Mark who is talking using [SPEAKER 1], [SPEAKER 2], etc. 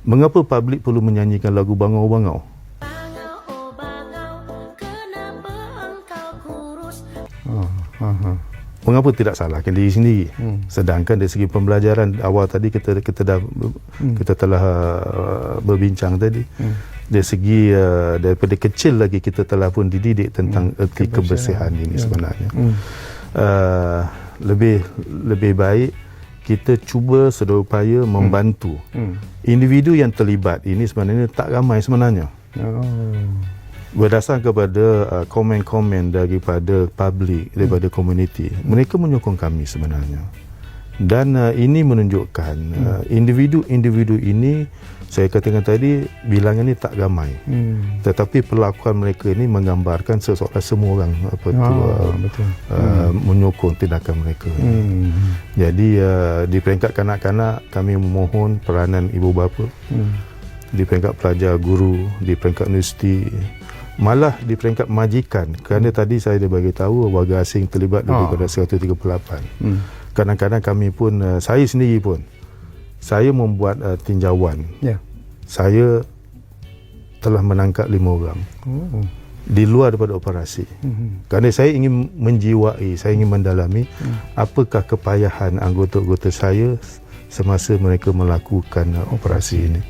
[SPEAKER 1] Mengapa publik perlu menyanyikan lagu Bangau-Bangau? Mengapa tidak salahkan diri sendiri? Sedangkan dari segi pembelajaran awal tadi kita telah berbincang tadi. Dari segi daripada kecil lagi kita telah pun dididik tentang erti kebersihan ini sebenarnya. Lebih baik kita cuba sedaya upaya membantu. Individu yang terlibat ini sebenarnya tak ramai sebenarnya. Berdasar kepada komen-komen daripada publik, daripada komuniti, mereka menyokong kami sebenarnya. Dan ini menunjukkan individu-individu ini, saya katakan tadi, bilangan ini tak ramai. Tetapi perlakuan mereka ini menggambarkan seseorang, semua orang menyokong tindakan mereka. Jadi di peringkat kanak-kanak, kami memohon peranan ibu bapa. Di peringkat pelajar, guru, di peringkat universiti, malah di peringkat majikan, kerana tadi saya dah bagi tahu warga asing terlibat lebih daripada 138. Kadang-kadang kami pun, saya sendiri pun, saya membuat tinjauan. Saya telah menangkap 5 orang di luar daripada operasi. Kerana saya ingin menjiwai, saya ingin mendalami apakah kepayahan anggota-anggota saya semasa mereka melakukan operasi ini.